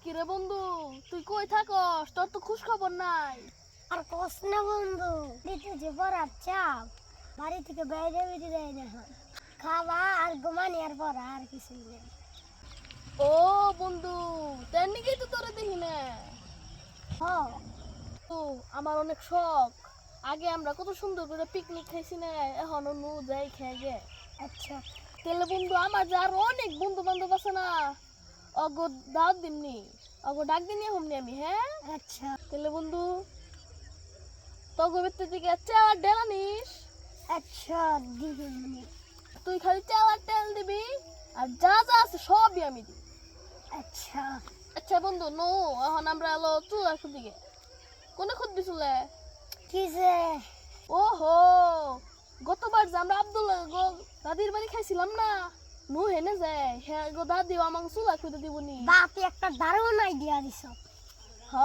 কিরে বন্ধু, তুই কই থাকস? তোর তো খোঁজ খবর নাই। আর কস না বন্ধু, দিতে যে পড়ার চাপ, বাড়ি থেকে বাইরে বেরিয়ে দেয় না। খাওয়া আর ঘুমানি আর পড়া আর কিছুই নেই। ও বন্ধু, তার নিকেই তো তোরে দেখি না। হ, তো আমার অনেক শখ। আগে আমরা কত সুন্দর করে পিকনিক খাইছি না, এখন নু যাই খেয়ে গে। আচ্ছা তাহলে বন্ধু, আমার যে আরো অনেক বন্ধু বান্ধব আছে না, অগো দাওয়াত দিমনি, অগো ডাক দিনি হমনি আমি। হ্যাঁ, আচ্ছা তাহলে বন্ধু, তগো বেতে দিকে চার ডেলা নিস। আচ্ছা দিদিমণি। তুই খালি চার তেল দিবি, আর যা যা আছে সবই আমি দিই। আচ্ছা আচ্ছা বন্ধু, নো এখন আমরা এলো চুলার দিকে। কোনে খুঁজবি চুলে? কি যে ওহো, গতবার যে আমরা আব্দুল্লাহ গো দাদির বাড়ি খাইছিলাম না, নু হেনে যায় হ্যাঁ গো দাদিও আমাকে চুলা খুঁজে দিবনি। বাপি একটা দারুণ আইডিয়া দিছ। হ,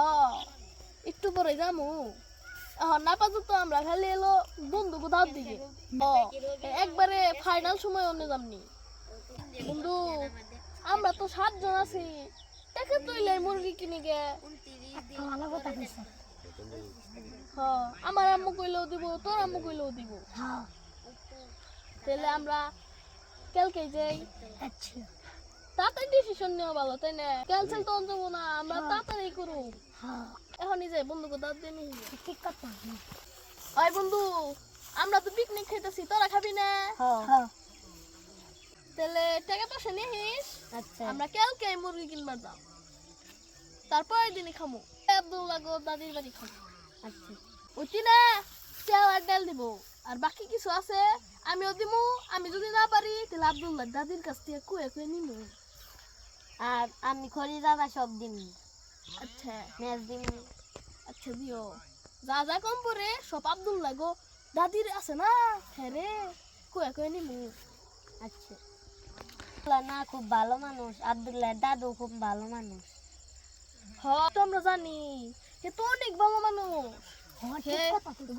একটু পরে যামু। এখন না পাজু তো আমরা খালি এলো বন্ধু গো দাওয়াত দিকে। ও, একবারে ফাইনাল সময় অন্য যামনি। বন্ধু, আমরা তো 7 জন আছি, টাকা তুইলে মুরগি কিনে গে। একটা ভালো কথা কইছ। হ, আমার আম্মু কইলেও দিব, তোর আম্মু কইলেও দিব। হ্যাঁ তাহলে আমরা কালকে যাই। আচ্ছা তাড়াতাড়ি ডিসিশন নেওয়া ভালো, তাই না? ক্যান্সেল তো যাবো না, আমরা তাড়াতাড়ি করু। হ্যাঁ এখনই যাই বন্ধু কোথাও দিন। ঠিক কথা। ওই বন্ধু, আমরা তো পিকনিক খাইতেছি, তোরা খাবি না? হ্যাঁ তাহলে টাকা পয়সা নিস, আচ্ছা আমরা কালকে মুরগি কিনবার যাও, তারপরের দিনই খামু। আব্দুল্লাহ গো দাদির বাড়ি খামু। আচ্ছা ওইটি না, চাল আর ডাল দিব, আর বাকি কিছু আছে আমিও দিমু। আমি যদি না পারি তাহলে আব্দুল্লাহ দাদির কাছ থেকে কুয়ে কুয়ে নিমু। আর আমি খড়ি দাদা সব দিন আচ্ছা ম্যাচ দিন। আচ্ছা দিও, যা যা কম পরে সব আব্দুল্লাহ গো দাদির আছে না, হ্যাঁ রে, কুয়ে কুয়ে নিমু। আচ্ছা না, খুব ভালো মানুষ আব্দুল্লাহ দাদু, খুব ভালো মানুষ। হ, তো আমরা জানি হে তো অনেক ভালো মানুষ। হে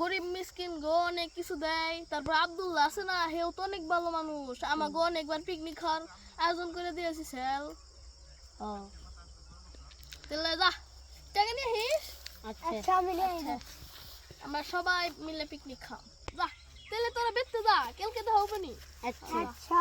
গরিব মিসকিন গো অনেক কিছু দেয়। তারপর আব্দুল্লাহ আছে না, হেও তো অনেক ভালো মানুষ, আমাকে অনেকবার পিকনিক খাওয়ার আয়োজন করে দিয়েছি স্যার। ও তাহলে যা, টাকা নিয়ে আসিস। আচ্ছা আমি আচ্ছা, আমরা সবাই মিলে পিকনিক খাও। যা, তাহলে তোরা বেরতে যা, কালকে দেখা হবে নি। আচ্ছা